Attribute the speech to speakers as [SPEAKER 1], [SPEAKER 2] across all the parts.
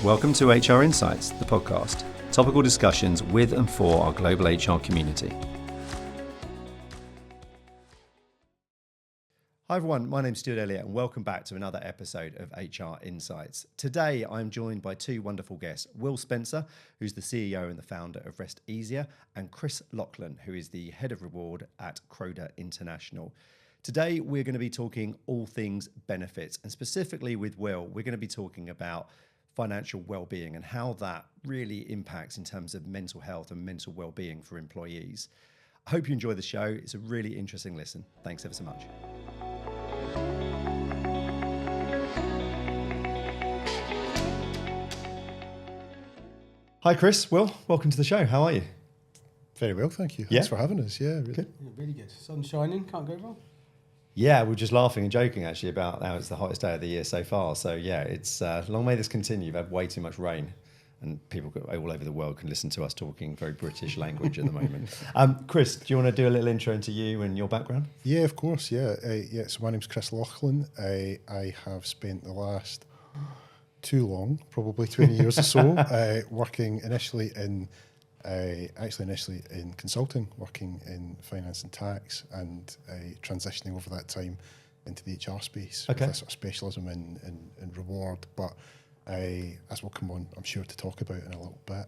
[SPEAKER 1] Welcome to HR Insights, the podcast. Topical discussions with and for our global HR community. Hi everyone, my name's Stuart Elliott and welcome back to another episode of HR Insights. Today I'm joined by two wonderful guests, Will Spencer, who's the CEO and the founder of Rest Easier, and Chris Laughlin, who is the head of reward at Croda International. Today we're going to be talking all things benefits, and specifically with Will, we're going to be talking about financial well-being and how that really impacts in terms of mental health and mental well-being for employees. I hope you enjoy the show. It's a really interesting listen. Thanks ever so much. Hi, Chris. Will, welcome to the show. How are you?
[SPEAKER 2] Very well, thank you.
[SPEAKER 1] Yeah?
[SPEAKER 2] Thanks for having us. Yeah, really.
[SPEAKER 1] Good.
[SPEAKER 3] Yeah, really good. Sun shining, can't go wrong.
[SPEAKER 1] Yeah, we're just laughing and joking actually about how it's the hottest day of the year so far. So yeah, it's long may this continue. We've had way too much rain and people all over the world can listen to us talking very British language at the moment. Chris, do you want to do a little intro into you and your background?
[SPEAKER 2] Yeah, of course. Yeah. So my name's Chris Laughlin. I have spent the last too long, probably 20 years or so, working initially in consulting, working in finance and tax, and transitioning over that time into the HR space with a sort of specialism in reward. But as we'll come on, I'm sure, to talk about in a little bit,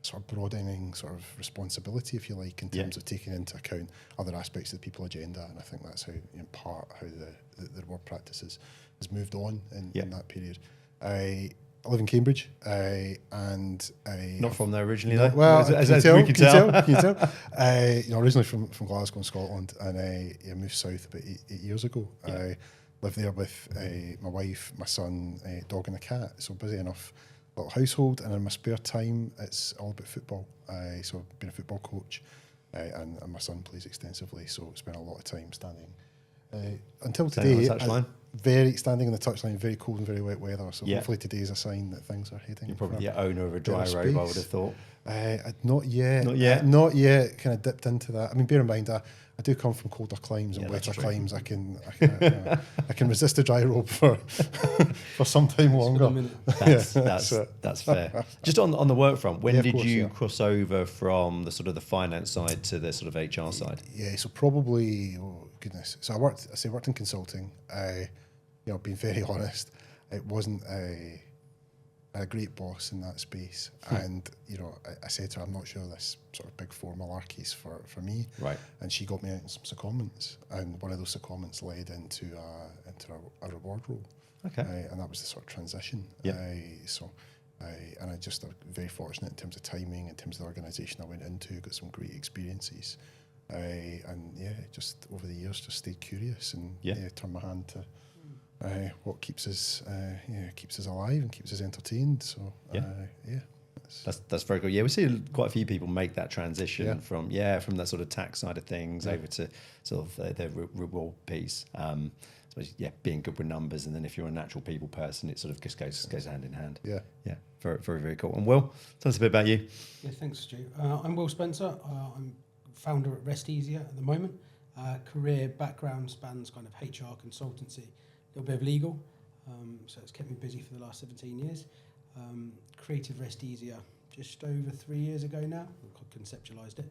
[SPEAKER 2] sort of broadening sort of responsibility, if you like, in terms of taking into account other aspects of the people agenda. And I think that's how, in part, how the reward practice has moved on in that period. I live in Cambridge, and
[SPEAKER 1] Not from there originally, though.
[SPEAKER 2] Well,
[SPEAKER 1] as we can tell.
[SPEAKER 2] Can you tell? Originally from Glasgow, Scotland, and I moved south about eight years ago.
[SPEAKER 1] Yeah.
[SPEAKER 2] I lived there with my wife, my son, dog, and a cat. So busy enough little household, and in my spare time, it's all about football. So I've been a football coach, and my son plays extensively. So spent a lot of time standing until today. Standing on the touchline, very cold and very wet weather. So hopefully today is a sign that things are heading.
[SPEAKER 1] You're probably the owner of a dry robe, I would have thought.
[SPEAKER 2] Not yet. Not yet. Kind of dipped into that. I mean, bear in mind, I do come from colder climes and wetter climes. I can resist a dry robe for some time longer.
[SPEAKER 1] That's fair. Just on the work front, when did you cross over from the sort of the finance side to the sort of HR side?
[SPEAKER 2] Yeah, so probably, So I worked in consulting. Being very honest, it wasn't a great boss in that space. And, I said to her, I'm not sure this sort of big four malarkey's for me. Right. And she got me out in some secondments. And one of those secondments led into a reward role. Okay. And that was the sort of transition. Yeah. And I just very fortunate in terms of timing, in terms of the organisation I went into, got some great experiences. Just over the years, just stayed curious and turned my hand to what keeps us alive and keeps us entertained. So
[SPEAKER 1] that's very good. Yeah, we see quite a few people make that transition from that sort of tax side of things over to sort of their reward piece. Being good with numbers, and then if you're a natural people person, it sort of just goes hand in hand. Yeah, very very very cool. And Will, tell us a bit about you.
[SPEAKER 3] Yeah, thanks, Stu. I'm Will Spencer. I'm founder at Rest Easier at the moment. Career background spans kind of HR consultancy, a little bit of legal, so it's kept me busy for the last 17 years. Created Rest Easier just over 3 years ago now. I conceptualised it.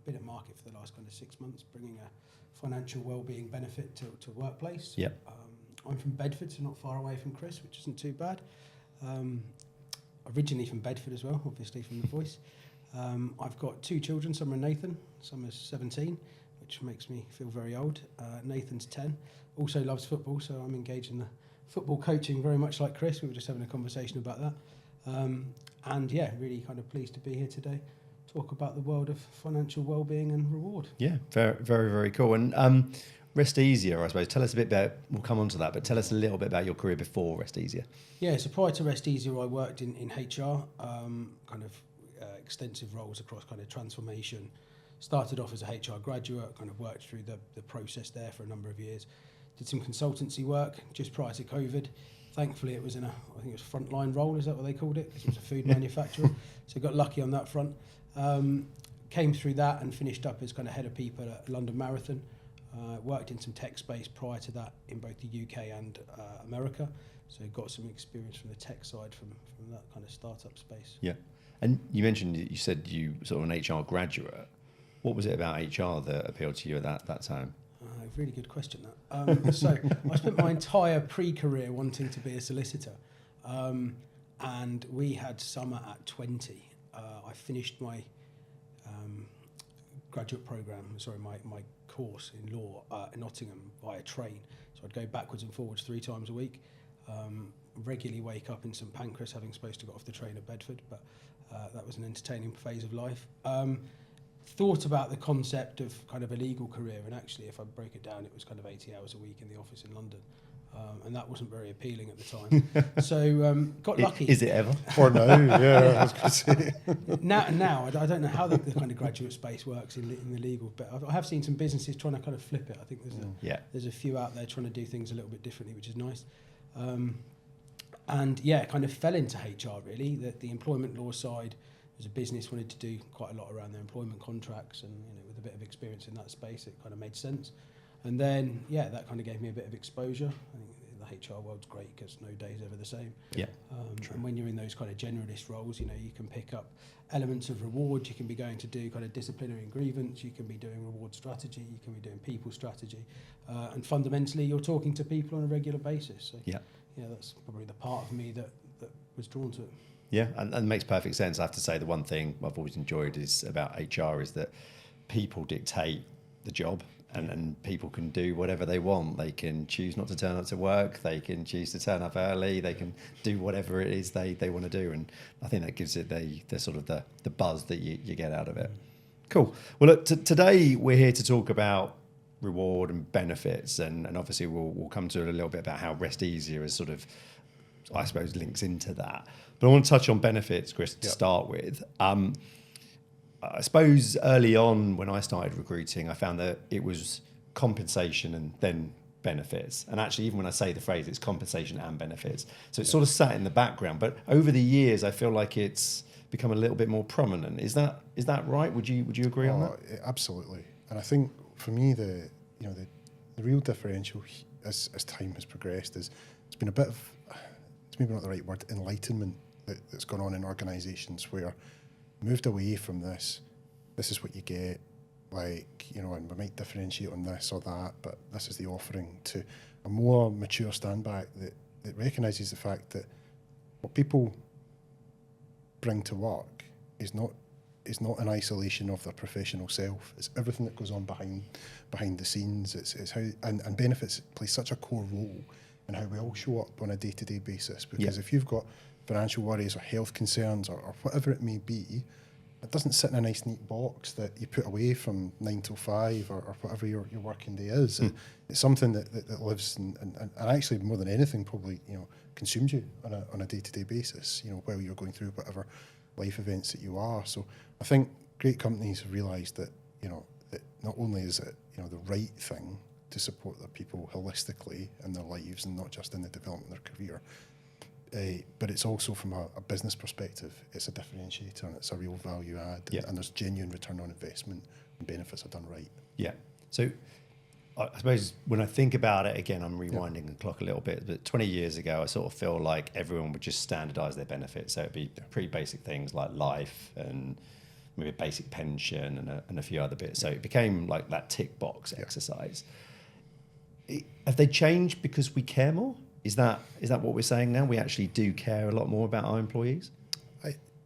[SPEAKER 3] Been at market for the last kind of 6 months, bringing a financial well-being benefit to workplace. Yep. I'm from Bedford, so not far away from Chris, which isn't too bad. Originally from Bedford as well, obviously from the voice. I've got two children. Summer and Nathan. Summer's 17, which makes me feel very old. Nathan's 10. Also loves football, so I'm engaged in the football coaching very much like Chris. We were just having a conversation about that. Really kind of pleased to be here today. Talk about the world of financial well-being and reward. Yeah,
[SPEAKER 1] very, very, very cool. And Rest Easier, I suppose. Tell us a bit about, we'll come on to that, but tell us a little bit about your career before Rest Easier.
[SPEAKER 3] Yeah, so prior to Rest Easier, I worked in HR, extensive roles across kind of transformation. Started off as a HR graduate, kind of worked through the process there for a number of years. Did some consultancy work just prior to COVID. Thankfully, it was in I think it was frontline role, is that what they called it? Because it was a food manufacturer. So got lucky on that front. Came through that and finished up as kind of head of people at London Marathon. Worked in some tech space prior to that in both the UK and America, so got some experience from the tech side from that kind of startup space.
[SPEAKER 1] Yeah. And you mentioned, you said you sort of an HR graduate. What was it about HR that appealed to you at that time?
[SPEAKER 3] Really good question, that. So I spent my entire pre-career wanting to be a solicitor. And we had summer at 20. I finished my graduate program, my course in law in Nottingham via train. So I'd go backwards and forwards 3 times a week. Regularly wake up in St Pancras, having supposed to get off the train at Bedford, but that was an entertaining phase of life. Thought about the concept of kind of a legal career, and actually, if I break it down, it was kind of 80 hours a week in the office in London. And that wasn't very appealing at the time. So got lucky.
[SPEAKER 1] Is it ever?
[SPEAKER 2] Or no, yeah, I was going to say.
[SPEAKER 3] Now, I don't know how the kind of graduate space works in the legal, but I have seen some businesses trying to kind of flip it. I think there's a few out there trying to do things a little bit differently, which is nice. And yeah, kind of fell into HR really. The employment law side, as a business, wanted to do quite a lot around their employment contracts, and with a bit of experience in that space, it kind of made sense. And then, that kind of gave me a bit of exposure. I think the HR world's great because no day is ever the same.
[SPEAKER 1] Yeah.
[SPEAKER 3] And when you're in those kind of generalist roles, you can pick up elements of reward. You can be going to do kind of disciplinary and grievance. You can be doing reward strategy. You can be doing people strategy. And fundamentally, you're talking to people on a regular basis. So, that's probably the part of me that was drawn to it.
[SPEAKER 1] Yeah, and it makes perfect sense. I have to say, the one thing I've always enjoyed is about HR is that people dictate the job. And people can do whatever they want. They can choose not to turn up to work. They can choose to turn up early. They can do whatever it is they want to do. And I think that gives it the sort of the buzz that you get out of it. Cool. Well, look, today we're here to talk about reward and benefits. And obviously we'll come to it a little bit about how Rest Easier is sort of, I suppose, links into that. But I want to touch on benefits, Chris, to start with. I suppose early on when I started recruiting, I found that it was compensation and then benefits. And actually, even when I say the phrase, it's compensation and benefits. So it's sort of sat in the background. But over the years, I feel like it's become a little bit more prominent. Is that right? Would you agree on that?
[SPEAKER 2] Absolutely. And I think for me, the real differential as time has progressed is it's been a bit of, it's maybe not the right word, enlightenment that's gone on in organisations where moved away from this is what you get, and we might differentiate on this or that, but this is the offering, to a more mature standback that recognises the fact that what people bring to work is not an isolation of their professional self. It's everything that goes on behind the scenes. It's how and benefits play such a core role in how we all show up on a day-to-day basis, because if you've got financial worries or health concerns or whatever it may be, it doesn't sit in a nice neat box that you put away from 9 till 5 or whatever your working day is. It's something that lives and actually more than anything probably consumes you on a day-to-day basis, while you're going through whatever life events that you are. So I think great companies have realised that that not only is it the right thing to support their people holistically in their lives and not just in the development of their career, but it's also from a business perspective, it's a differentiator and it's a real value add, and there's genuine return on investment when benefits are done right. Yeah.
[SPEAKER 1] So I suppose when I think about it, again, I'm rewinding the clock a little bit, but 20 years ago, I sort of feel like everyone would just standardise their benefits. So it'd be pretty basic things like life and maybe a basic pension and a few other bits. So it became like that tick box exercise. Have they changed because we care more? Is that what we're saying now? We actually do care a lot more about our employees?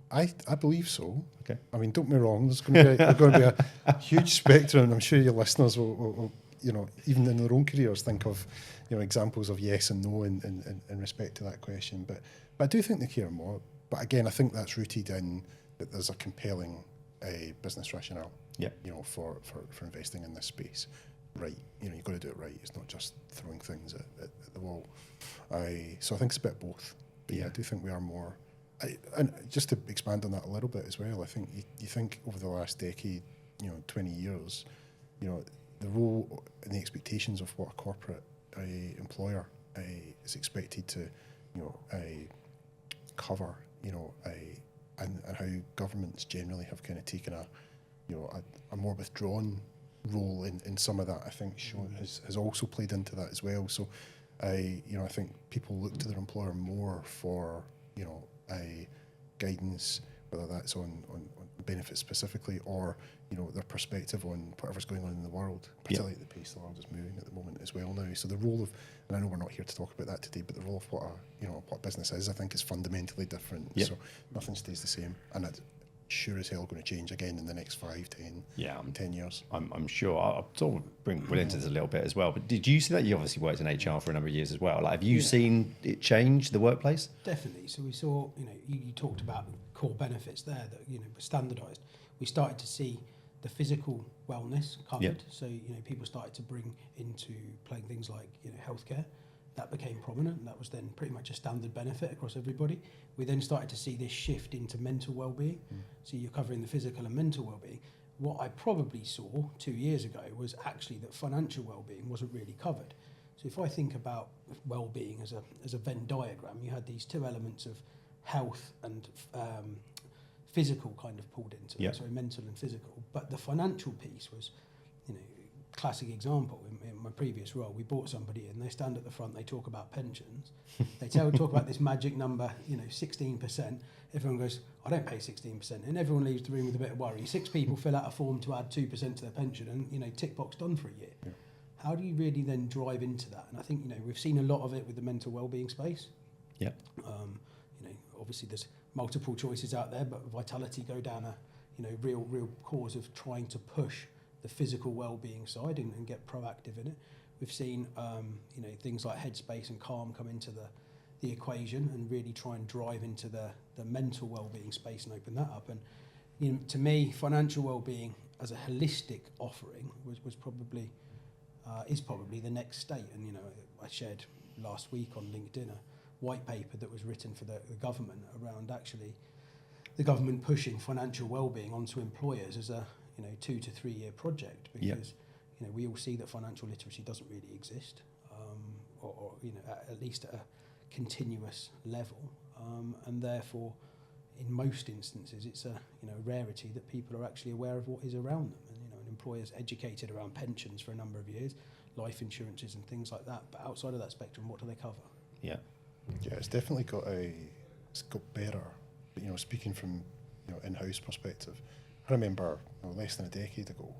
[SPEAKER 2] I believe so.
[SPEAKER 1] Okay.
[SPEAKER 2] I mean, don't get me wrong, there's going to be a huge spectrum, and I'm sure your listeners will even in their own careers think of examples of yes and no in respect to that question. But I do think they care more. But again, I think that's rooted in that there's a compelling business rationale for investing in this space. Right, you've got to do it right. It's not just throwing things at the wall. So I think it's a bit both. But I do think we are more. And just to expand on that a little bit as well, I think you think over the last decade, 20 years, the role and the expectations of what a corporate employer is expected to, cover, and how governments generally have kind of taken a more withdrawn role in some of that, I think, has also played into that as well. So, I think people look to their employer more for, a guidance, whether that's on benefits specifically, or their perspective on whatever's going on in the world, particularly at the pace the world is moving at the moment as well now. So the role of, and I know we're not here to talk about that today, but the role of what business is, I think, is fundamentally different.
[SPEAKER 1] Yep.
[SPEAKER 2] So nothing stays the same, and it's sure as hell going to change again in the next 5, 10 years.
[SPEAKER 1] I'm sure. I'll sort of bring Will into this a little bit as well. But did you see that? You obviously worked in HR for a number of years as well. Like, have you seen it change the workplace?
[SPEAKER 3] Definitely. So we saw, you talked about core benefits there that, were standardised. We started to see the physical wellness covered.
[SPEAKER 1] Yep.
[SPEAKER 3] So, people started to bring into playing things like, healthcare. That became prominent, and that was then pretty much a standard benefit across everybody. We then started to see this shift into mental well-being. So you're covering the physical and mental well-being. What I probably saw 2 years ago was actually that financial well-being wasn't really covered. So if I think about well-being as a Venn diagram, you had these two elements of health and physical kind of pulled into it, so mental and physical. But the financial piece was, classic example. In my previous role, we brought somebody in, they stand at the front, they talk about pensions, they talk about this magic number, 16%. Everyone goes, I don't pay 16%, and everyone leaves the room with a bit of worry. 6 people fill out a form to add 2% to their pension, and tick box done for a year. Yeah. How do you really then drive into that? And I think we've seen a lot of it with the mental well-being space.
[SPEAKER 1] Yeah.
[SPEAKER 3] Obviously there's multiple choices out there, but Vitality go down a real cause of trying to push the physical well-being side and get proactive in it. We've seen things like Headspace and Calm come into the equation and really try and drive into the mental well-being space and open that up. And to me, financial well-being as a holistic offering was probably is probably the next state. And I shared last week on LinkedIn a white paper that was written for the government around actually the government pushing financial well-being onto employers as a 2 to 3 year project, because we all see that financial literacy doesn't really exist, or at least at a continuous level, and therefore in most instances it's a rarity that people are actually aware of what is around them. And an employer's educated around pensions for a number of years, life insurances and things like that, but outside of that spectrum, what do they cover?
[SPEAKER 2] It's definitely got better. But, speaking from in-house perspective, I remember less than a decade ago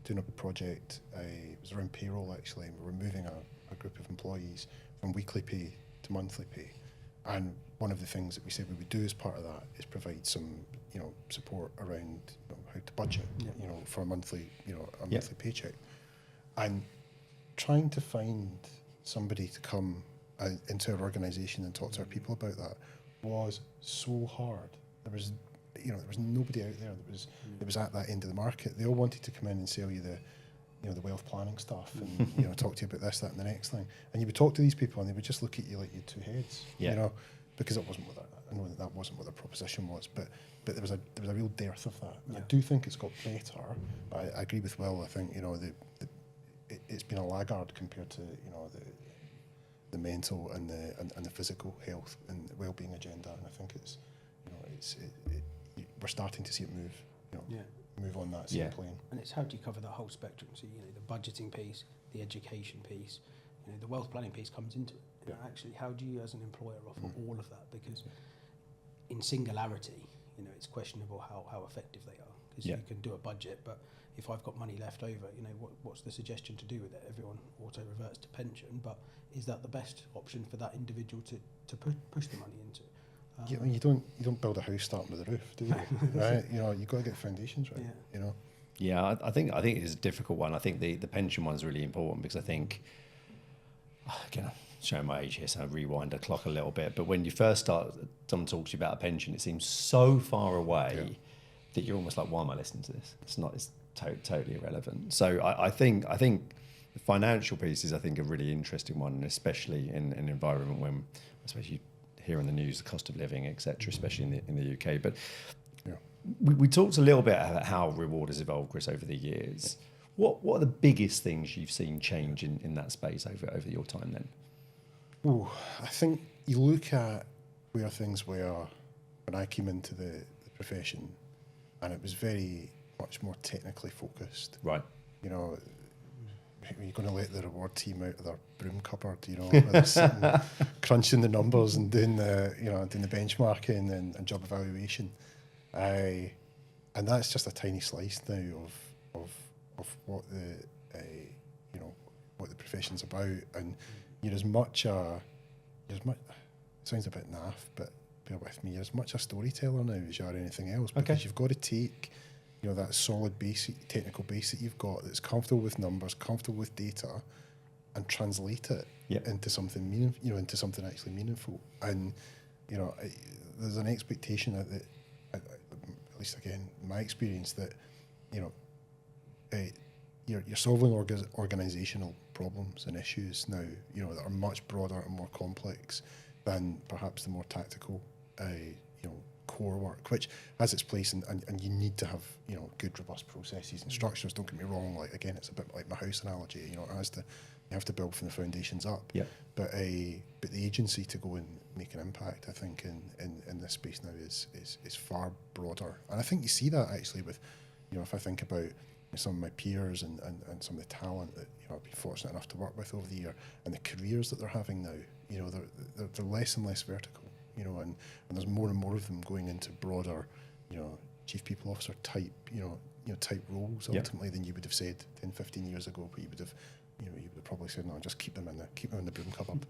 [SPEAKER 2] doing a project. It was around payroll actually, and we were moving a group of employees from weekly pay to monthly pay. And one of the things that we said we would do as part of that is provide some support around how to budget for a monthly monthly paycheck. And trying to find somebody to come into our organisation and talk to our people about that was so hard. There was nobody out there that was at that end of the market. They all wanted to come in and sell you the wealth planning stuff and talk to you about this, that, and the next thing. And you would talk to these people and they would just look at you like you had two heads, because it wasn't what I know that wasn't what their proposition was, but there was a real dearth of that. Yeah. I do think it's got better, but I agree with Will. I think it's been a laggard compared to the mental and the physical health and well-being agenda, and I think it's we're starting to see it move on that same plane.
[SPEAKER 3] And it's how do you cover that whole spectrum? So the budgeting piece, the education piece, the wealth planning piece comes into it. Actually, how do you as an employer offer all of that? Because in singularity, it's questionable how effective they are. Because you can do a budget, but if I've got money left over, what's the suggestion to do with it? Everyone auto reverts to pension, but is that the best option for that individual to push the money into?
[SPEAKER 2] You don't build a house starting with a roof, do you? Right? You've got to get foundations right.
[SPEAKER 1] Yeah, I think it's a difficult one. I think the pension one's really important, because I think, again, I'm showing my age here, so I rewind the clock a little bit. But when you first start, someone talks to you about a pension, it seems so far away that you're almost like, why am I listening to this? It's totally irrelevant. So I think the financial piece is, I think, a really interesting one, and especially in an environment when, especially here in the news, the cost of living, etc., especially in the UK. But we talked a little bit about how reward has evolved, Chris, over the years. What are the biggest things you've seen change in that space over your time then?
[SPEAKER 2] Oh, I think you look at where things were when I came into the profession, and it was very much more technically focused.
[SPEAKER 1] Right.
[SPEAKER 2] you know, are you going to let the reward team out of their broom cupboard, you know, where they're sitting crunching the numbers and doing the, you know, doing the benchmarking and job evaluation? And that's just a tiny slice now of what the, you know, what the profession's about. And you're as much it sounds a bit naff, but bear with me, you're as much a storyteller now as you are anything else, because you've got to take, you know, that solid basic technical base that you've got that's comfortable with numbers, comfortable with data, and translate it into something meaningful, you know, into something actually meaningful. And, you know, there's an expectation that at least again, in my experience, that, you know, you're solving organisational problems and issues now, you know, that are much broader and more complex than perhaps the more tactical, you know, core work, which has its place, and you need to have, you know, good robust processes and structures. Don't get me wrong, like, again, it's a bit like my house analogy, you know, you have to build from the foundations up. Yeah. But the agency to go and make an impact, I think, in this space now is far broader. And I think you see that actually with, you know, if I think about some of my peers and some of the talent that, you know, I've been fortunate enough to work with over the year, and the careers that they're having now, you know, they're less and less vertical, you know, and there's more and more of them going into broader, you know, chief people officer type, type roles ultimately than you would have said 10, 15 years ago, but you would have probably said, no, just keep them in the broom cupboard.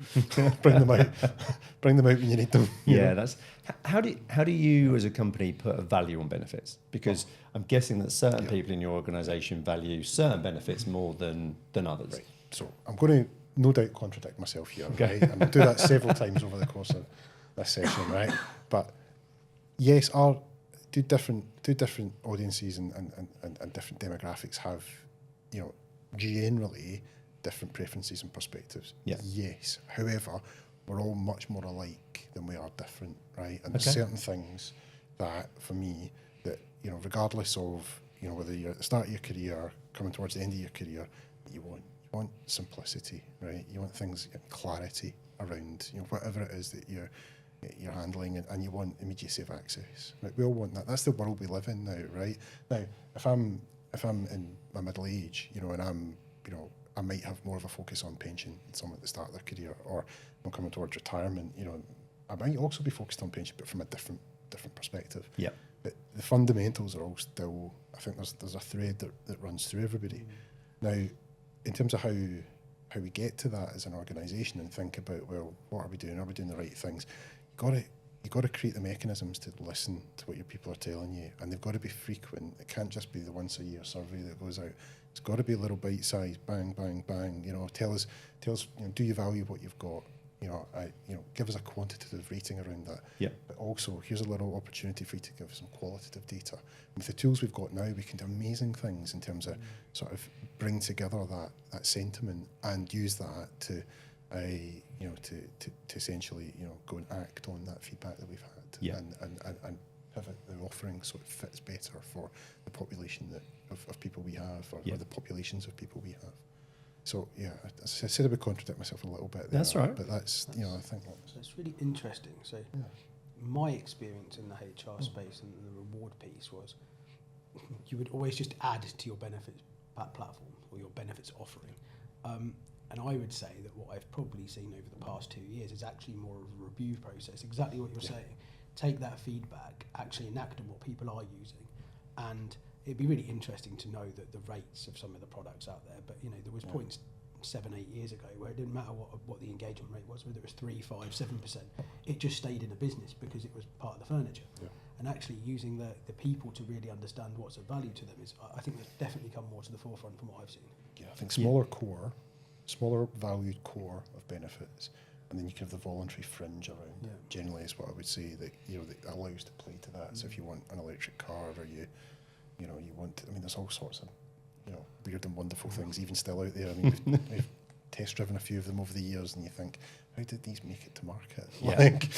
[SPEAKER 2] bring them out when you need them.
[SPEAKER 1] Yeah, that's how do you as a company put a value on benefits? Because I'm guessing that certain people in your organisation value certain benefits more than others.
[SPEAKER 2] Right. So I'm going to no doubt contradict myself here, right? And I'll do that several times over the course of this session, right? But yes, do different audiences and different demographics have, you know, generally different preferences and perspectives. Yeah. Yes. However, we're all much more alike than we are different, right? And there's certain things that, for me, that, you know, regardless of, you know, whether you're at the start of your career, coming towards the end of your career, you want simplicity, right? You want things, clarity around, you know, whatever it is that you're handling, and you want immediacy of access. Right? We all want that. That's the world we live in now, right? Now, if I'm in my middle age, you know, and I'm, you know, I might have more of a focus on pension than someone at the start of their career, or I'm coming towards retirement, you know, I might also be focused on pension, but from a different perspective. Yeah. But the fundamentals are all still, I think there's a thread that runs through everybody. Now, in terms of how we get to that as an organisation and think about, well, what are we doing? Are we doing the right things? You've got to create the mechanisms to listen to what your people are telling you, and they've got to be frequent. It can't just be the once a year survey that goes out. It's got to be a little bite size, bang, bang, bang. You know, tell us, you know, do you value what you've got? You know, give us a quantitative rating around that. Yeah. But also, here's a little opportunity for you to give some qualitative data. And with the tools we've got now, we can do amazing things in terms of sort of bring together that sentiment and use that to, you know, to essentially, you know, go and act on that feedback that we've had, and pivot the offering so it fits better for the population of people we have, or the populations of people we have. So yeah, as I said, I would contradict myself a little bit there.
[SPEAKER 1] That's right.
[SPEAKER 2] But that's, you know, I think
[SPEAKER 3] that's really interesting. So my experience in the HR space and the reward piece was you would always just add to your benefits platform or your benefits offering. And I would say that what I've probably seen over the past 2 years is actually more of a review process, exactly what you're saying. Take that feedback, actually enact on what people are using, and it'd be really interesting to know that the rates of some of the products out there. But, you know, there was points 7-8 years ago where it didn't matter what the engagement rate was, whether it was 3, 5, 7%. It just stayed in a business because it was part of the furniture. Yeah. And actually using the people to really understand what's of value to them is, I think, that's definitely come more to the forefront from what I've seen.
[SPEAKER 2] Yeah, I think smaller valued core of benefits, and then you can have the voluntary fringe around. Yeah. Generally, is what I would say, that, you know, that allows to play to that. So if you want an electric car, or you want, I mean, there's all sorts of, you know, weird and wonderful things even still out there. I mean, we've test driven a few of them over the years, and you think, how did these make it to market? Yeah. Like,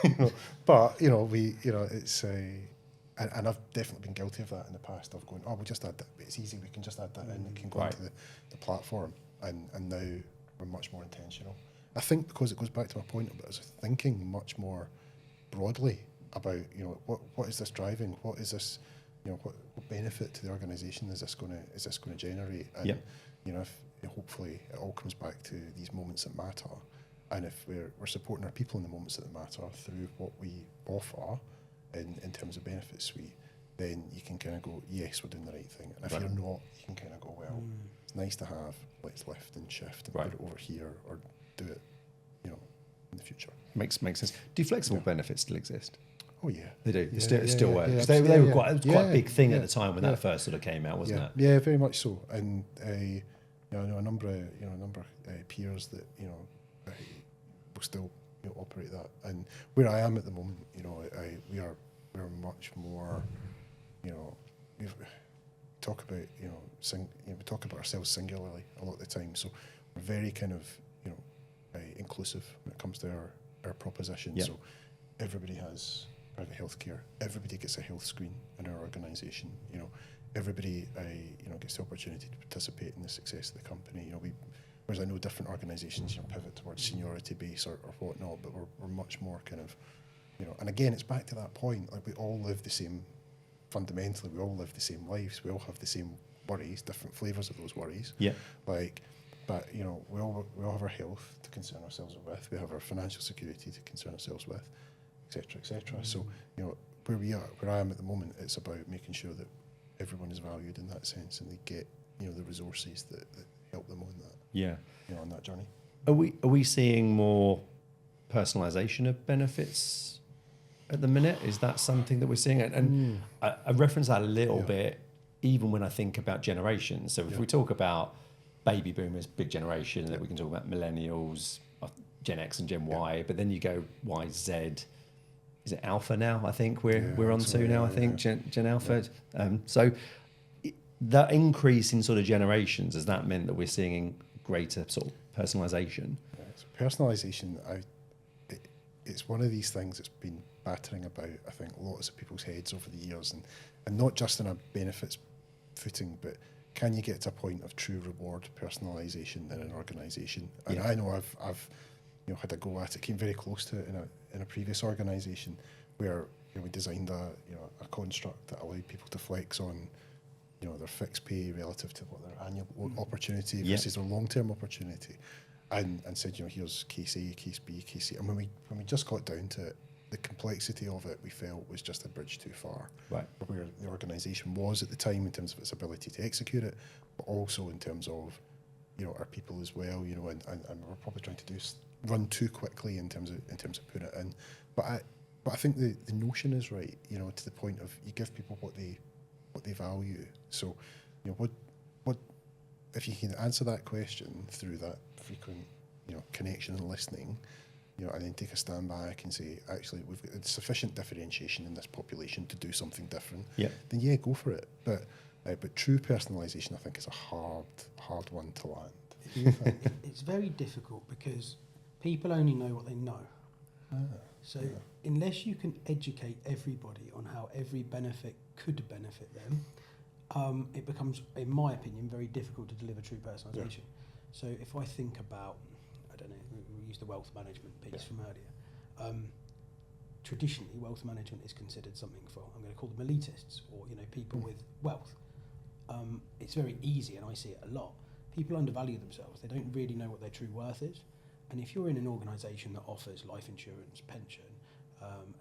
[SPEAKER 2] you know, but, you know, it's and I've definitely been guilty of that in the past, of going, we'll just add that, it's easy, we can just add that in, it can go into the platform, and now we're much more intentional. I think because it goes back to my point about us thinking much more broadly about, you know, what is this driving? What is this, what benefit to the organisation is this going to generate? And
[SPEAKER 1] Yep.
[SPEAKER 2] if hopefully it all comes back to these moments that matter, and if we're supporting our people in the moments that matter through what we offer in terms of benefit suite, then you can kind of go, yes, we're doing the right thing. And if
[SPEAKER 1] Right.
[SPEAKER 2] you're not, you can kind of go, well, it's nice to have, let's lift and shift and
[SPEAKER 1] Right.
[SPEAKER 2] put it over here, or do it, in the future.
[SPEAKER 1] Makes sense. Do flexible benefits still exist?
[SPEAKER 2] Oh yeah,
[SPEAKER 1] They do.
[SPEAKER 2] Yeah,
[SPEAKER 1] It still work.
[SPEAKER 2] yeah,
[SPEAKER 1] 'Cause they were
[SPEAKER 2] yeah.
[SPEAKER 1] quite, it was quite a
[SPEAKER 2] Yeah,
[SPEAKER 1] big thing
[SPEAKER 2] yeah,
[SPEAKER 1] at the time when
[SPEAKER 2] yeah.
[SPEAKER 1] that first sort of came out, wasn't
[SPEAKER 2] yeah,
[SPEAKER 1] it?
[SPEAKER 2] Yeah, very much so. And I know a number of peers that will still operate that. And where I am at the moment, we're much more, we talk about we talk about ourselves singularly a lot of the time. So we're very kind of inclusive when it comes to our proposition.
[SPEAKER 1] Yep.
[SPEAKER 2] So everybody has private healthcare. Everybody gets a health screen in our organisation. Everybody gets the opportunity to participate in the success of the company. Whereas I know different organisations pivot towards seniority base or whatnot, but we're much more kind of and again it's back to that point, like we all live the same. Fundamentally, we all live the same lives. We all have the same worries, different flavours of those worries.
[SPEAKER 1] Yeah.
[SPEAKER 2] But we all have our health to concern ourselves with. We have our financial security to concern ourselves with, etc., etc. So where I am at the moment, it's about making sure that everyone is valued in that sense, and they get the resources that help them on that.
[SPEAKER 1] Yeah.
[SPEAKER 2] On that journey.
[SPEAKER 1] Are we seeing more personalisation of benefits at the minute? Is that something that we're seeing? And I reference that a little bit, even when I think about generations. So if we talk about baby boomers, big generation, that we can talk about millennials, Gen X and Gen Y, but then you go Y, Z. Is it Alpha now? I think we're on to now. I think Gen Alpha. So that increase in sort of generations, has that meant that we're seeing greater sort of personalisation?
[SPEAKER 2] Yeah, so personalisation, it's one of these things that's been battering about, I think, lots of people's heads over the years, and not just in a benefits footing, but can you get to a point of true reward personalisation in an organisation? And I know I've had a go at it, came very close to it in a previous organisation where we designed a construct that allowed people to flex on their fixed pay relative to what their annual opportunity versus their long-term opportunity, and said here's case A, case B, case C. And when we just got down to it, the complexity of it we felt was just a bridge too far. Right. Where the organisation was at the time in terms of its ability to execute it, but also in terms of our people as well. And we're probably trying to run too quickly in terms of putting it in. But I think the notion is right. To the point of you give people what they value. So what if you can answer that question through that frequent connection and listening. And then take a stand back and say, actually, we've got sufficient differentiation in this population to do something different. Yeah. Then go for it. But true personalisation, I think, is a hard one to land.
[SPEAKER 3] It's very difficult because people only know what they know. Unless you can educate everybody on how every benefit could benefit them, it becomes, in my opinion, very difficult to deliver true personalisation. Yeah. So if I think about, I don't know, we use the wealth management piece from earlier. Traditionally, wealth management is considered something for, I'm going to call them elitists, or people with wealth. It's very easy, and I see it a lot. People undervalue themselves. They don't really know what their true worth is. And if you're in an organisation that offers life insurance, pension,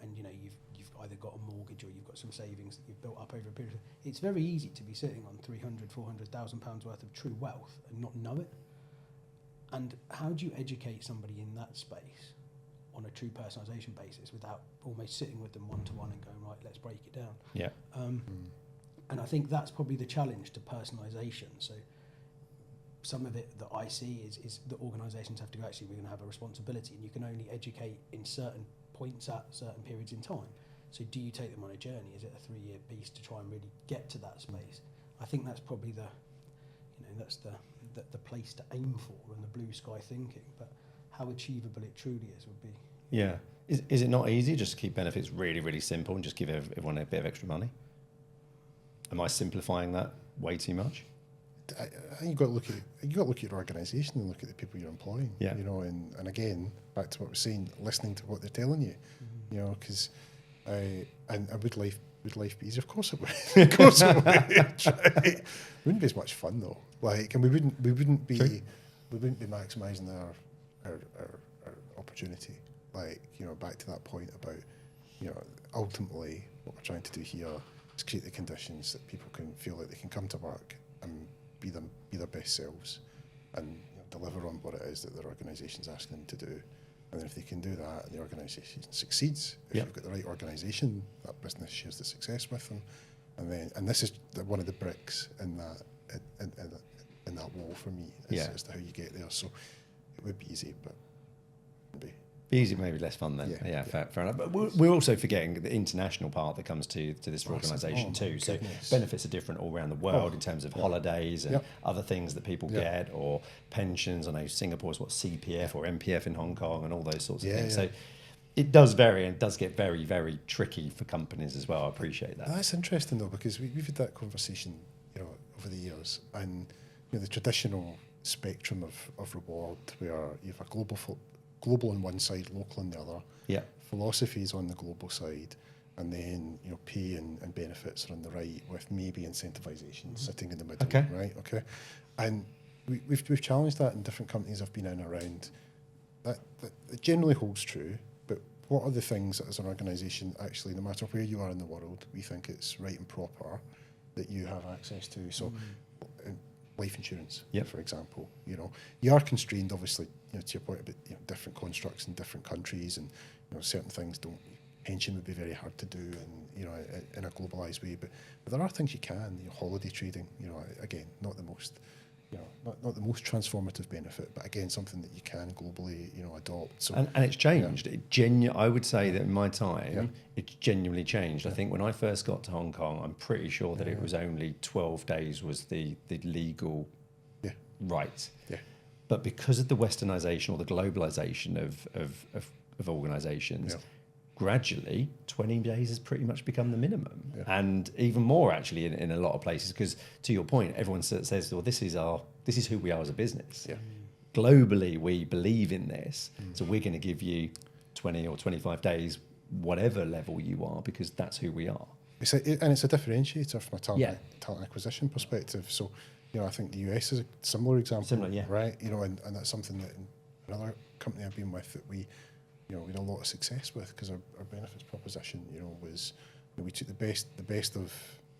[SPEAKER 3] and you've either got a mortgage or you've got some savings that you've built up over a period of time, it's very easy to be sitting on £300,000-400,000 worth of true wealth and not know it. And how do you educate somebody in that space on a true personalisation basis without almost sitting with them one-to-one and going, right, let's break it down?
[SPEAKER 1] Yeah.
[SPEAKER 3] And I think that's probably the challenge to personalisation. So some of it that I see is that organisations have to go, actually, we're going to have a responsibility, and you can only educate in certain points at certain periods in time. So do you take them on a journey? Is it a 3-year piece to try and really get to that space? I think that's probably that's the place to aim for, and the blue sky thinking. But how achievable it truly is would be.
[SPEAKER 1] Yeah. Is it not easy just to keep benefits really, really simple and just give everyone a bit of extra money? Am I simplifying that way too much?
[SPEAKER 2] I think you've got to look at your organisation and look at the people you're employing. Yeah. And again, back to what we're saying, listening to what they're telling you. Because I would would life be easier? Of course it would. Of course it would. Right? It wouldn't be as much fun though. Like, and we wouldn't be maximising our opportunity. Like, you know, back to that point about, you know, ultimately what we're trying to do here is create the conditions that people can feel like they can come to work and be their best selves, and, you know, deliver on what it is that their organisation's asking them to do. And then if they can do that and the organisation succeeds, if you've got the right organisation, that business shares the success with them. And this is one of the bricks in that in that wall for me as to how you get there. So it would be easy, but it would be
[SPEAKER 1] easy, maybe less fun then. Fair enough. But we're also forgetting the international part that comes to this organisation too. So benefits are different all around the world in terms of holidays and other things that people get, or pensions. I know Singapore's CPF or MPF in Hong Kong and all those sorts of things. So it does vary, and it does get very, very tricky for companies as well. I appreciate that.
[SPEAKER 2] That's interesting though, because we've had that conversation, you know, over the years, and, you know, the traditional spectrum of reward where you have a global on one side, local on the other.
[SPEAKER 1] Yeah.
[SPEAKER 2] Philosophies on the global side, and then, you know, pay and benefits are on the right, with maybe incentivization sitting in the middle.
[SPEAKER 1] Okay.
[SPEAKER 2] Right. Okay. And we've challenged that in different companies I've been in around. That it generally holds true, but what are the things that as an organisation, actually, no matter where you are in the world, we think it's right and proper that you have access to? So life insurance, for example, you know, you are constrained, obviously, you know, to your point about, you know, different constructs in different countries, and, you know, certain things pension would be very hard to do, and, you know, in a globalised way, but there are things you can, you know, holiday trading, you know, again, not the most, you know, not the most transformative benefit, but again, something that you can globally, you know, adopt. So
[SPEAKER 1] and it's changed. I would say that in my time, it's genuinely changed. I think when I first got to Hong Kong, I'm pretty sure that it was only 12 days was the legal right. Yeah. But because of the westernisation or the globalisation of organisations, gradually 20 days has pretty much become the minimum, and even more actually in a lot of places, because to your point, everyone says, well, this is who we are as a business. Globally we believe in this, so we're going to give you 20 or 25 days, whatever level you are, because that's who we are.
[SPEAKER 2] It's a differentiator from a talent acquisition perspective. So, you know, I think the US is a similar example, right? You know, and that's something that in another company I've been with that we had a lot of success with, because our benefits proposition, you know, was, you know, we took the best of,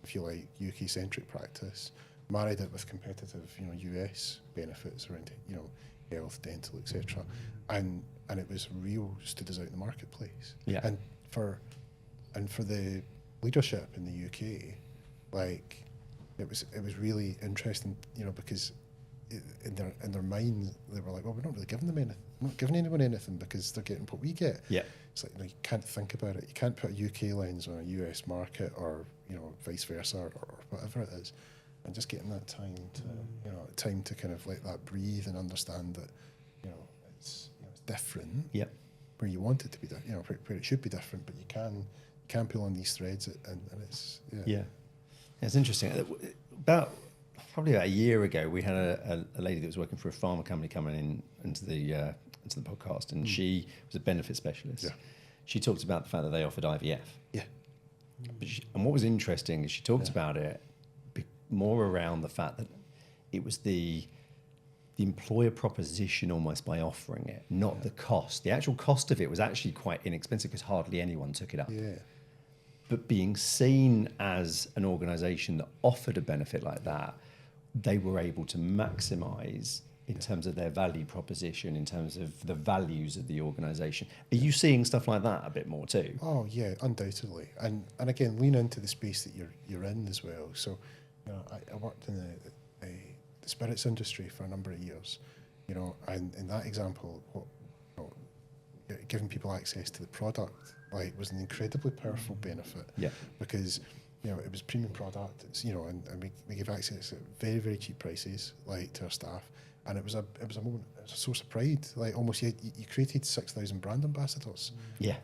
[SPEAKER 2] if you like, UK centric practice, married it with competitive, you know, US benefits around, you know, health, dental, etc., and it was stood us out in the marketplace. And for the leadership in the UK, like, it was really interesting, you know, because in their minds they were like, well, we're not really giving them anything. We're not giving anyone anything because they're getting what we get. It's like, you know, you can't think about it. You can't put a UK lens on a US market, or, you know, vice versa, or whatever it is. And just getting that time to kind of let that breathe and understand that, you know, it's different. Where you want it to be, you know, where it should be different, but you can pull on these threads, and it's
[SPEAKER 1] It's interesting. Probably about a year ago, we had a lady that was working for a pharma company coming into the podcast, and she was a benefit specialist. She talked about the fact that they offered IVF. And what was interesting is she talked about it more around the fact that it was the employer proposition almost by offering it, not the cost. The actual cost of it was actually quite inexpensive because hardly anyone took it up. But being seen as an organisation that offered a benefit like that, they were able to maximise in terms of their value proposition, in terms of the values of the organisation. Are you seeing stuff like that a bit more too?
[SPEAKER 2] Oh yeah, undoubtedly. And again, lean into the space that you're in as well. So, you know, I worked in the spirits industry for a number of years, you know, and in that example, giving people access to the product, like, was an incredibly powerful benefit. Because, you know, it was premium product. It's, you know, and we gave access at very, very cheap prices, like, to our staff, and it was a moment, it was a source of pride. Like, almost you created 6,000 brand ambassadors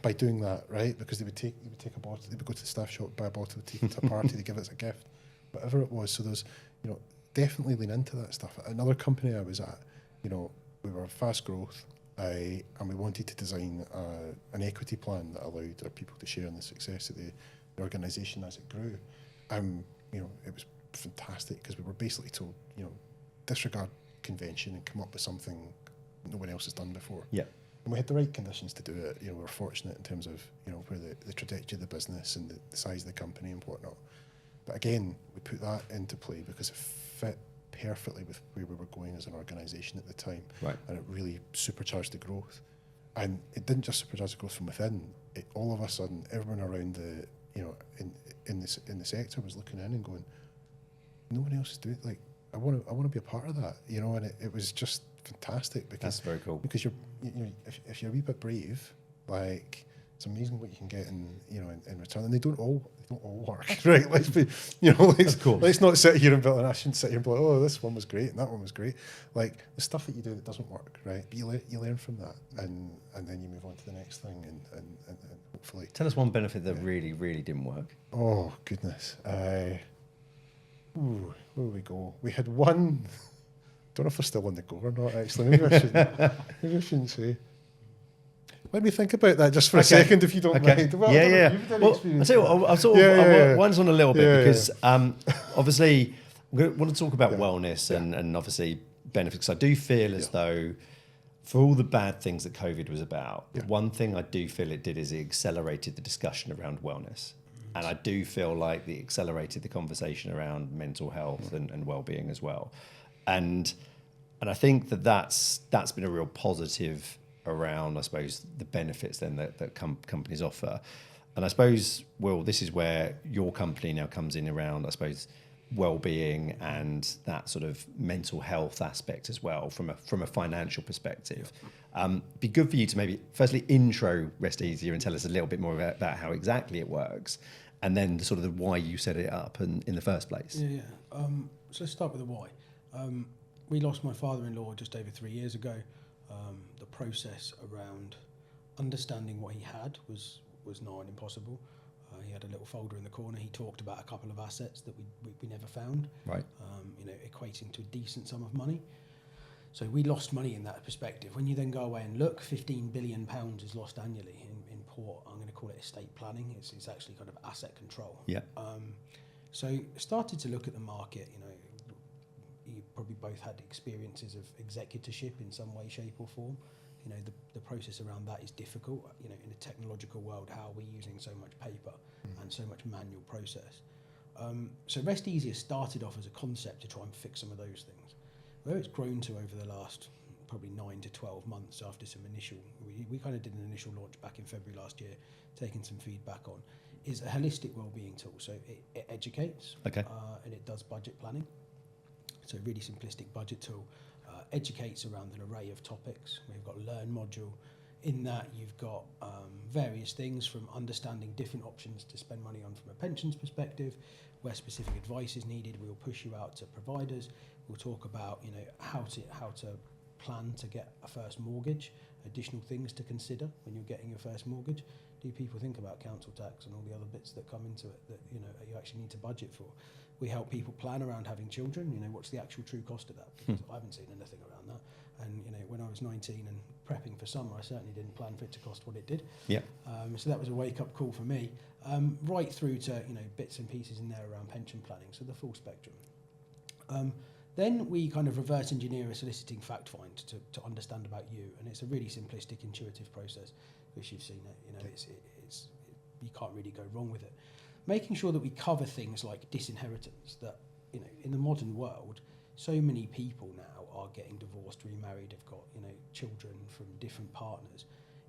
[SPEAKER 2] by doing that, right? Because they would take a bottle, they would go to the staff shop, buy a bottle, take it to a party, they give it as a gift, whatever it was. So there's, you know, definitely lean into that stuff. Another company I was at, you know, we were fast growth, and we wanted to design an equity plan that allowed our people to share in the success of the the organisation as it grew. It was fantastic because we were basically told, disregard convention and come up with something no one else has done before.
[SPEAKER 1] Yeah.
[SPEAKER 2] And we had the right conditions to do it. We were fortunate in terms of, where the trajectory of the business and the size of the company and whatnot. But again, we put that into play because it fit perfectly with where we were going as an organisation at the time.
[SPEAKER 1] Right.
[SPEAKER 2] And it really supercharged the growth. And it didn't just supercharge the growth from within. It, all of a sudden, everyone around in the sector was looking in and going, no one else is doing it. Like, I want to be a part of that, and it was just fantastic because
[SPEAKER 1] that's very cool. Because
[SPEAKER 2] if you're a wee bit brave, like, it's amazing what you can get in return, and they don't all work, right? Let's be, let's not sit here and be, and I shouldn't sit here and be like, oh, this one was great and that one was great. Like, the stuff that you do that doesn't work, right? But you learn from that, and then you move on to the next thing, and hopefully.
[SPEAKER 1] Tell us one benefit that really, really didn't work.
[SPEAKER 2] Oh goodness. Where do we go? We had one. Don't know if they're still on the go or not. Actually, maybe I shouldn't say. Let me think about that just for a second, if you don't mind. Well,
[SPEAKER 1] I'll tell you what, one's on a little bit because obviously we want to talk about wellness and obviously benefits. I do feel as though for all the bad things that COVID was about, one thing I do feel it did is it accelerated the discussion around wellness. And I do feel like it accelerated the conversation around mental health and well-being as well. And I think that's been a real positive around, I suppose, the benefits then that companies offer. And I suppose, Will, this is where your company now comes in around, I suppose, well-being and that sort of mental health aspect as well from a financial perspective. Be good for you to maybe firstly intro Rest Easier and tell us a little bit more about how exactly it works, and then sort of the why you set it up in the first place.
[SPEAKER 3] So let's start with the why. We lost my father-in-law just over 3 years ago. The process around understanding what he had was nigh on impossible. He had a little folder in the corner. He talked about a couple of assets that we never found,
[SPEAKER 1] right?
[SPEAKER 3] Equating to a decent sum of money. So we lost money in that perspective. When you then go away and look, £15 billion is lost annually in poor, I'm going to call it estate planning. It's actually kind of asset control.
[SPEAKER 1] Yeah.
[SPEAKER 3] So started to look at the market. You probably both had experiences of executorship in some way, shape or form. The process around that is difficult. In a technological world, how are we using so much paper and so much manual process? So Rest Easier started off as a concept to try and fix some of those things. Where it's grown to over the last probably 9 to 12 months after some initial, we kind of did an initial launch back in February last year, taking some feedback on, is a holistic wellbeing tool. So it educates, and it does budget planning. So a really simplistic budget tool, educates around an array of topics. We've got a learn module. In that you've got various things from understanding different options to spend money on from a pensions perspective, where specific advice is needed. We'll push you out to providers. We'll talk about how to plan to get a first mortgage, additional things to consider when you're getting your first mortgage. Do people think about council tax and all the other bits that come into it that you actually need to budget for? We help people plan around having children. What's the actual true cost of that? Because I haven't seen anything around that. And when I was 19 and prepping for summer, I certainly didn't plan for it to cost what it did.
[SPEAKER 1] Yeah.
[SPEAKER 3] So that was a wake-up call for me. Right through to bits and pieces in there around pension planning. So the full spectrum. Then we kind of reverse engineer a soliciting fact find to understand about you, and it's a really simplistic, intuitive process. Which you've seen it. It's you can't really go wrong with it. Making sure that we cover things like disinheritance. That in the modern world, so many people now are getting divorced, remarried, have got children from different partners.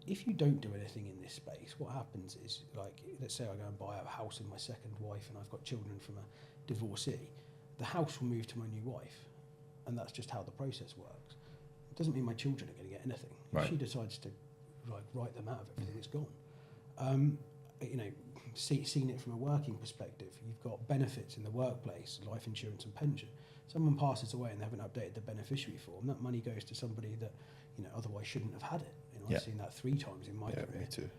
[SPEAKER 3] If you don't do anything in this space, what happens is, like, let's say I go and buy a house with my second wife, and I've got children from a divorcee. The house will move to my new wife, and that's just how the process works. It doesn't mean my children are going to get anything.
[SPEAKER 1] Right.
[SPEAKER 3] If she decides to write them out of everything, it's gone. Seeing it from a working perspective, you've got benefits in the workplace, life insurance and pension. Someone passes away and they haven't updated the beneficiary form, that money goes to somebody that otherwise shouldn't have had it. I've seen that 3 times in my career.
[SPEAKER 2] Me too.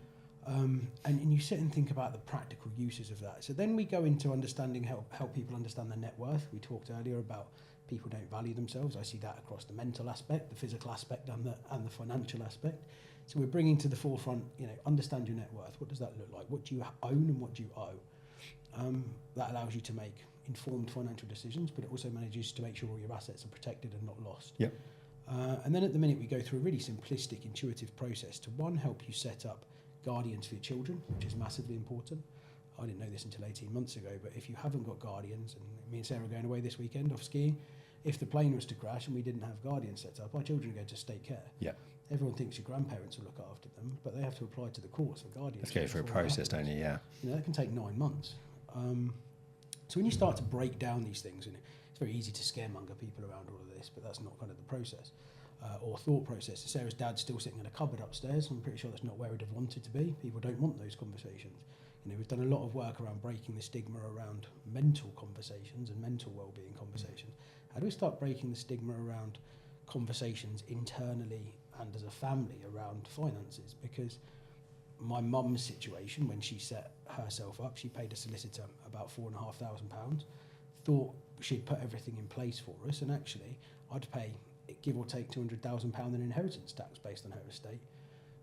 [SPEAKER 3] And you sit and think about the practical uses of that. So then we go into understanding, help people understand their net worth. We talked earlier about people don't value themselves. I see that across the mental aspect, the physical aspect, and the financial aspect. So we're bringing to the forefront, understand your net worth. What does that look like? What do you own and what do you owe? That allows you to make informed financial decisions, but it also manages to make sure all your assets are protected and not lost.
[SPEAKER 1] Yep.
[SPEAKER 3] And then at the minute we go through a really simplistic, intuitive process to help you set up guardians for your children, which is massively important. I didn't know this until 18 months ago, but if you haven't got guardians, and me and Sarah are going away this weekend off skiing, if the plane was to crash and we didn't have guardians set up, our children go to state care.
[SPEAKER 1] Yeah.
[SPEAKER 3] Everyone thinks your grandparents will look after them, but they have to apply to the courts for guardians.
[SPEAKER 1] Let's go through a process, don't you? Yeah.
[SPEAKER 3] That can take 9 months. So when you start to break down these things, and it's very easy to scaremonger people around all of this, but that's not kind of the process or thought process. Sarah's dad's still sitting in a cupboard upstairs. I'm pretty sure that's not where he'd have wanted to be. People don't want those conversations. We've done a lot of work around breaking the stigma around mental conversations and mental well-being conversations. How do we start breaking the stigma around conversations internally and as a family around finances? Because my mum's situation, when she set herself up, she paid a solicitor about £4,500, thought she'd put everything in place for us, and actually I'd pay, give or take, £200,000 in inheritance tax based on her estate.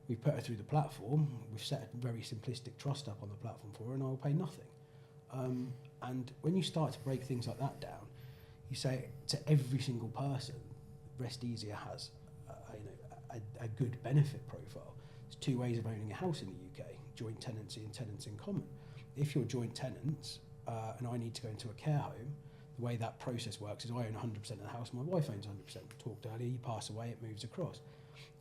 [SPEAKER 3] We've put her through the platform, we've set a very simplistic trust up on the platform for her, and I'll pay nothing. And when you start to break things like that down, you say to every single person, Rest Easier has a good benefit profile. There's 2 ways of owning a house in the UK, joint tenancy and tenants in common. If you're joint tenants and I need to go into a care home, the way that process works is I own 100% of the house, my wife owns 100%. We talked earlier, you pass away, it moves across.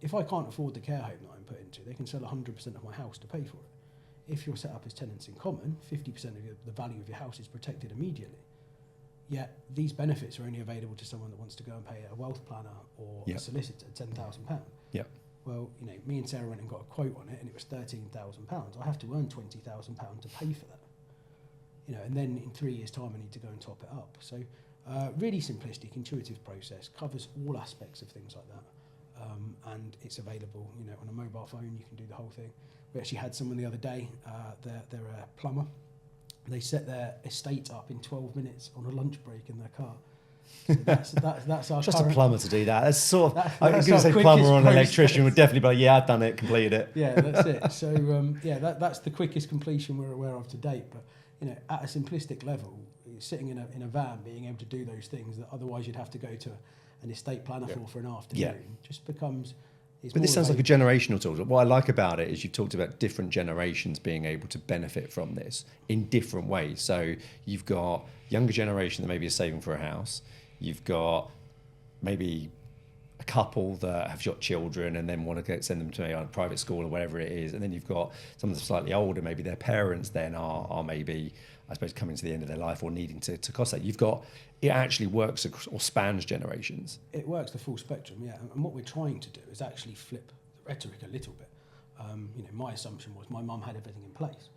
[SPEAKER 3] If I can't afford the care home that I'm put into, they can sell 100% of my house to pay for it. If you're set up as tenants in common, 50% of the value of your house is protected immediately. Yet these benefits are only available to someone that wants to go and pay a wealth planner or a solicitor £10,000.
[SPEAKER 1] Yeah.
[SPEAKER 3] Well, me and Sarah went and got a quote on it, and it was £13,000. I have to earn £20,000 to pay for that. And then in 3 years' time, I need to go and top it up. So, really simplistic, intuitive process, covers all aspects of things like that. And it's available, on a mobile phone. You can do the whole thing. We actually had someone the other day. They're a plumber. They set their estate up in 12 minutes on a lunch break in their car. So that's our
[SPEAKER 1] just
[SPEAKER 3] current,
[SPEAKER 1] a plumber to do that. That's sort of. I was
[SPEAKER 3] that's
[SPEAKER 1] going to
[SPEAKER 3] our
[SPEAKER 1] say plumber
[SPEAKER 3] quickest
[SPEAKER 1] or an
[SPEAKER 3] process.
[SPEAKER 1] electrician would definitely be like, yeah, I've done it, completed it.
[SPEAKER 3] Yeah, that's it. So that's the quickest completion we're aware of to date. But at a simplistic level, sitting in a van, being able to do those things that otherwise you'd have to go to an estate planner for an afternoon, just becomes.
[SPEAKER 1] But this sounds like a generational tool. What I like about it is you've talked about different generations being able to benefit from this in different ways. So you've got younger generation that maybe is saving for a house. You've got maybe a couple that have got children and then want to send them to a private school or whatever it is. And then you've got some of the slightly older, maybe their parents then are maybe, I suppose, coming to the end of their life or needing to cost that. You've got, it actually works or spans generations.
[SPEAKER 3] It works the full spectrum, yeah. And what we're trying to do is actually flip the rhetoric a little bit. My assumption was my mum had everything in place.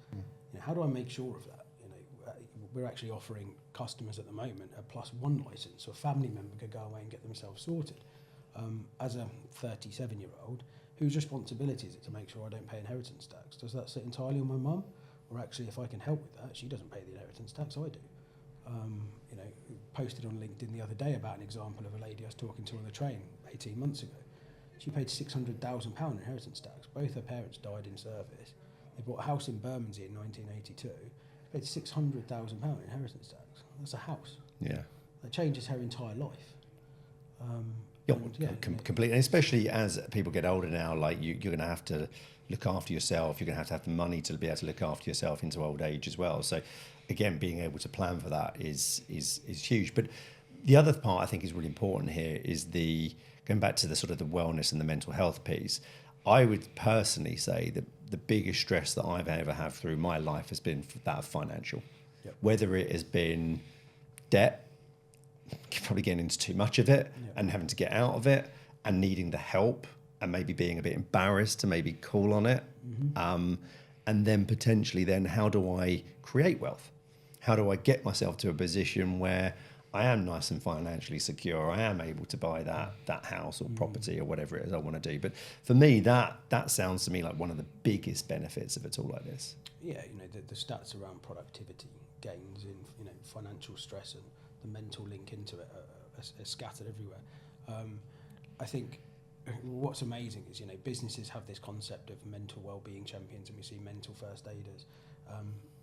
[SPEAKER 3] How do I make sure of that? We're actually offering customers at the moment a +1 license, so a family member could go away and get themselves sorted. As a 37-year-old, whose responsibility is it to make sure I don't pay inheritance tax? Does that sit entirely on my mum? Or actually, if I can help with that, she doesn't pay the inheritance tax, I do. Posted on LinkedIn the other day about an example of a lady I was talking to on the train 18 months ago. She paid £600,000 inheritance tax. Both her parents died in service. They bought a house in Bermondsey in 1982. She paid £600,000 inheritance tax. That's a house.
[SPEAKER 1] Yeah.
[SPEAKER 3] That changes her entire life.
[SPEAKER 1] Completely. And especially as people get older now, like you're going to have to look after yourself. You're going to have the money to be able to look after yourself into old age as well. So again, being able to plan for that is huge. But the other part I think is really important here is going back to the sort of the wellness and the mental health piece. I would personally say that the biggest stress that I've ever had through my life has been that of financial. Yep. Whether it has been debt, probably getting into too much of it and having to get out of it and needing the help and maybe being a bit embarrassed to maybe call on it. And then potentially then how do I create wealth? How do I get myself to a position where I am nice and financially secure? I am able to buy that house or property or whatever it is I want to do. But for me, that sounds to me like one of the biggest benefits of a tool like this.
[SPEAKER 3] Yeah, the stats around productivity gains in financial stress and the mental link into it are scattered everywhere. I think what's amazing is businesses have this concept of mental well-being champions, and we see mental first aiders.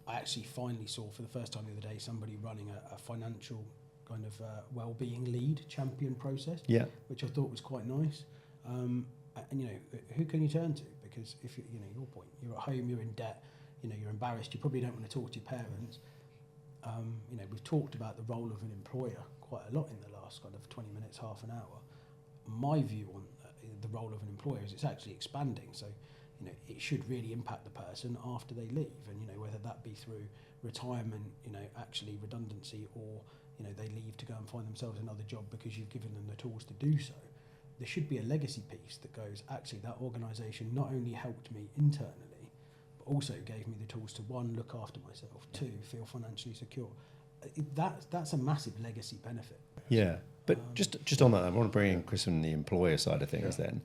[SPEAKER 3] I actually finally saw for the first time the other day somebody running a financial kind of wellbeing lead champion process, which I thought was quite nice. And who can you turn to? Because if your point, you're at home, you're in debt, you're embarrassed, you probably don't want to talk to your parents. We've talked about the role of an employer quite a lot in the last kind of 20 minutes, half an hour. My view on the role of an employer is it's actually expanding. So, it should really impact the person after they leave, and whether that be through retirement, actually redundancy, or they leave to go and find themselves another job because you've given them the tools to do so. There should be a legacy piece that goes, actually, that organisation not only helped me internally, but also gave me the tools to, one, look after myself, two, feel financially secure. That's a massive legacy benefit.
[SPEAKER 1] Yeah, but just on that, I want to bring in Chris on the employer side of things then.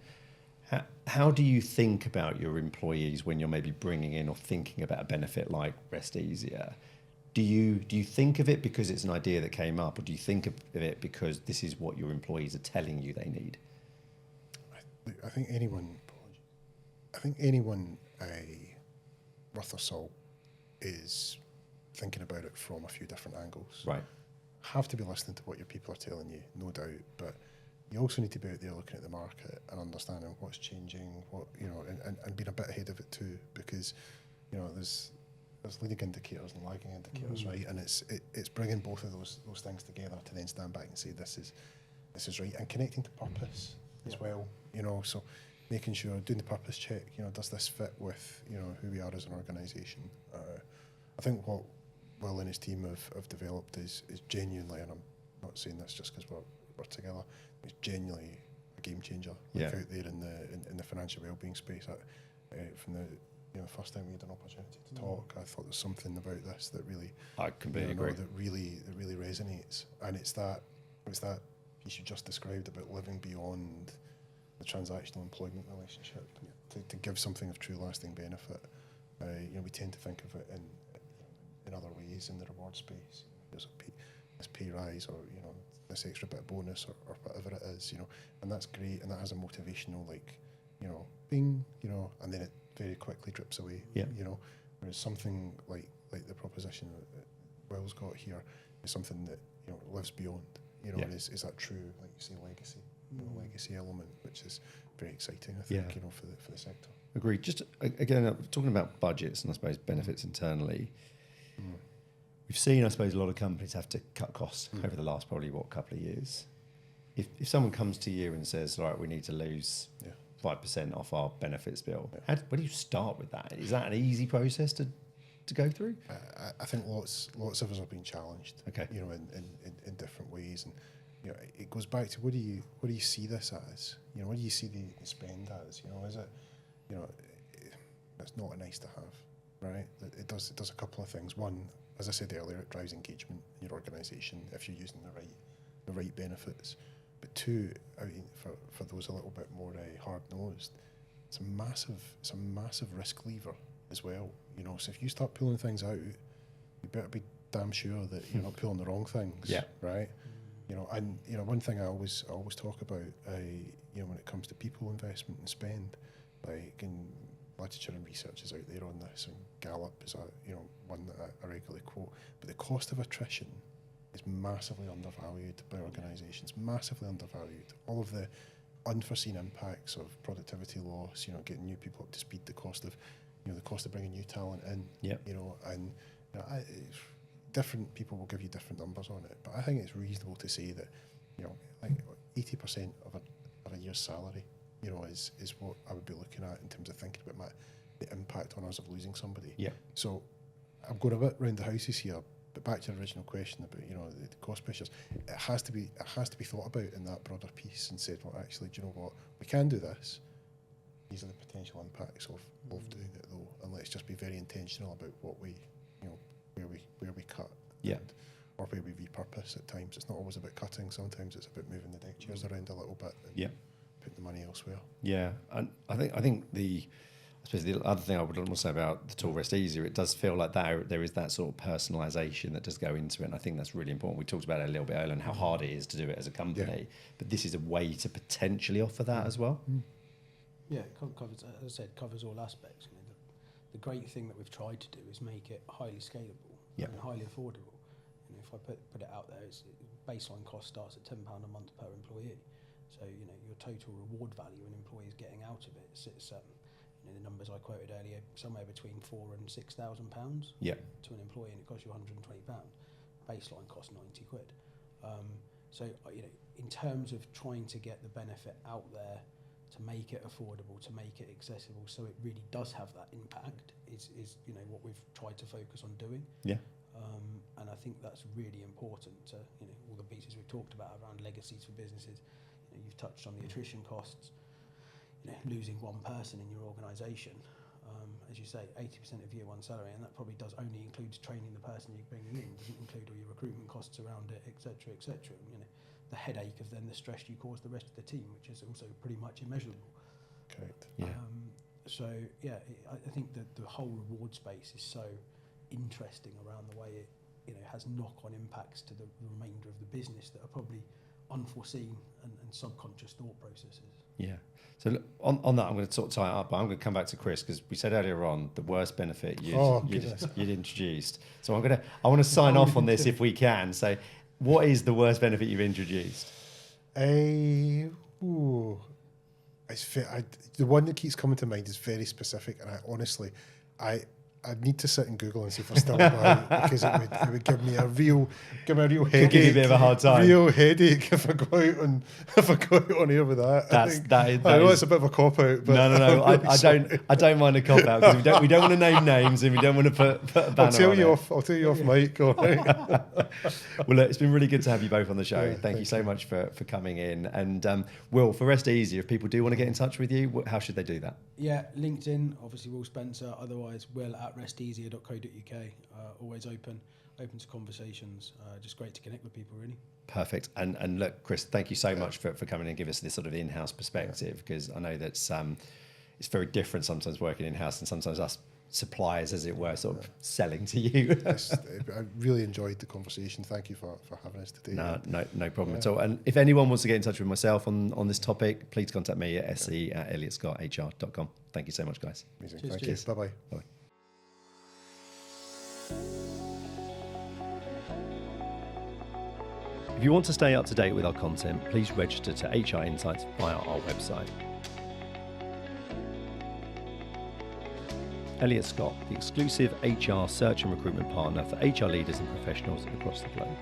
[SPEAKER 1] How do you think about your employees when you're maybe bringing in or thinking about a benefit like Rest Easier? Do you think of it because it's an idea that came up, or do you think of it because this is what your employees are telling you they need?
[SPEAKER 2] I think anyone worth their salt is thinking about it from a few different angles.
[SPEAKER 1] Right.
[SPEAKER 2] Have to be listening to what your people are telling you, no doubt, but you also need to be out there looking at the market and understanding what's changing, and being a bit ahead of it too, because there's leading indicators and lagging indicators, right? And it's bringing both of those things together to then stand back and say this is right, and connecting to purpose as well. So making sure, doing the purpose check. Does this fit with who we are as an organisation? I think what Will and his team have developed is genuinely, and I'm not saying this just because we're together, it's genuinely a game changer. Out there in the financial wellbeing space. From the first time we had an opportunity to talk, I thought there's something about this that really,
[SPEAKER 1] I completely agree.
[SPEAKER 2] That really resonates, and it's that piece you just described about living beyond the transactional employment relationship to give something of true lasting benefit. We tend to think of it in other ways in the reward space. There's this pay rise, or this extra bit of bonus, or whatever it is, and that's great, and that has a motivational bing, and then it very quickly drips away. Whereas something like the proposition that Will's got here is something that lives beyond. Is that true, like you say, legacy, legacy element, which is very exciting, I think, for the sector.
[SPEAKER 1] Agreed. Just again, talking about budgets and I suppose benefits internally. We've seen, I suppose, a lot of companies have to cut costs over the last probably couple of years. If someone comes to you and says, "All right, we need to lose 5% off our benefits bill," where do you start with that? Is that an easy process to go through?
[SPEAKER 2] I think lots of us have been challenged.
[SPEAKER 1] Okay.
[SPEAKER 2] In different ways, and it goes back to what do you see this as? What do you see the spend as? Is it it's not a nice to have, right? It does a couple of things. One, as I said earlier, it drives engagement in your organisation if you're using the right benefits. But two, for those a little bit more hard nosed, it's a massive risk lever as well. So if you start pulling things out, you better be damn sure that you're not pulling the wrong things. Right. One thing I always talk about, when it comes to people investment and spend, and literature and research is out there on this, and Gallup is one that I regularly quote. But the cost of attrition is massively undervalued by organisations. Massively undervalued. All of the unforeseen impacts of productivity loss, getting new people up to speed, the cost of bringing new talent in. Different people will give you different numbers on it, but I think it's reasonable to say that 80% of a year's salary is what I would be looking at in terms of thinking about the impact on us of losing somebody. So I'm going a bit round the houses here, but back to the original question about the cost pressures, it has to be thought about in that broader piece and said, well, actually, do you know what, we can do this. These are the potential impacts of doing it though, and let's just be very intentional about what we where we cut, or where we repurpose at times. It's not always about cutting. Sometimes it's about moving the deck chairs around a little bit and putting the money elsewhere. Yeah,
[SPEAKER 1] and I think I suppose the other thing I would also say about the tool Rest Easier, it does feel like there is that sort of personalisation that does go into it, and I think that's really important. We talked about it a little bit earlier and how hard it is to do it as a company, but this is a way to potentially offer that as well.
[SPEAKER 3] Yeah, it covers, as I said, covers all aspects. the great thing that we've tried to do is make it highly scalable
[SPEAKER 1] Yep.
[SPEAKER 3] and highly affordable. You know, if I put it out there, baseline cost starts at £10 a month per employee. So, you know, your total reward value an employee is getting out of it sits at, you know, the numbers I quoted earlier, somewhere between £4,000 and £6,000
[SPEAKER 1] Yeah.
[SPEAKER 3] to an employee, and it costs you £120. Baseline cost 90 quid. So, you know, in terms of trying to get the benefit out there, to make it affordable, to make it accessible, so it really does have that impact, is you know, what we've tried to focus on doing.
[SPEAKER 1] Yeah.
[SPEAKER 3] And I think that's really important to, you know, all the pieces we've talked about around legacies for businesses. You know, you've touched on the attrition costs, you know, losing one person in your organisation. As you say, 80% of year one salary, and that probably does only includes training the person you're bringing in, doesn't include all your recruitment costs around it, etc., etc. You know, the headache of then the stress you cause the rest of the team, which is also pretty much immeasurable.
[SPEAKER 2] Correct.
[SPEAKER 1] Yeah.
[SPEAKER 3] So yeah, I think that the whole reward space is so interesting around the way it, you know, has knock-on impacts to the remainder of the business that are probably unforeseen and subconscious thought processes.
[SPEAKER 1] Yeah. So look, on that, I'm going to sort of tie it up, but I'm going to come back to Chris, because we said earlier on the worst benefit you'd introduced. So I want to sign off on this if we can. So, what is the worst benefit you've introduced?
[SPEAKER 2] The one that keeps coming to mind is very specific, and I'd need to sit and Google and see if I still about, because it would give me a real headache.
[SPEAKER 1] Give you a bit of a hard time.
[SPEAKER 2] Real headache if I go out on here with that. I know it's a bit of a cop out, but
[SPEAKER 1] no. I don't mind a cop out, because we don't want to name names, and we don't want to put a banner on it.
[SPEAKER 2] I'll tell you off mic. All right.
[SPEAKER 1] Well, look, it's been really good to have you both on the show.
[SPEAKER 2] Yeah,
[SPEAKER 1] thank you so much for coming in. And Will, for Rest Easier, if people do want to get in touch with you, how should they do that?
[SPEAKER 3] Yeah, LinkedIn, obviously Will Spencer, otherwise Will at resteasier.co.uk. Always open to conversations. Just great to connect with people, really.
[SPEAKER 1] Perfect. And look, Chris, thank you so much for coming and give us this sort of in-house perspective, because I know that it's very different sometimes working in-house, and sometimes us suppliers, as it were, sort of selling to you.
[SPEAKER 2] I really enjoyed the conversation. Thank you for having us today.
[SPEAKER 1] No problem at all. And if anyone wants to get in touch with myself on this topic, please contact me at se@elliottScotthr.com. Thank you so much, guys.
[SPEAKER 2] Amazing.
[SPEAKER 3] Cheers,
[SPEAKER 2] Thank
[SPEAKER 3] cheers.
[SPEAKER 2] you. Bye-bye.
[SPEAKER 1] Bye. If you want to stay up to date with our content, please register to HR Insights via our website. Elliott Scott, the exclusive HR search and recruitment partner for HR leaders and professionals across the globe.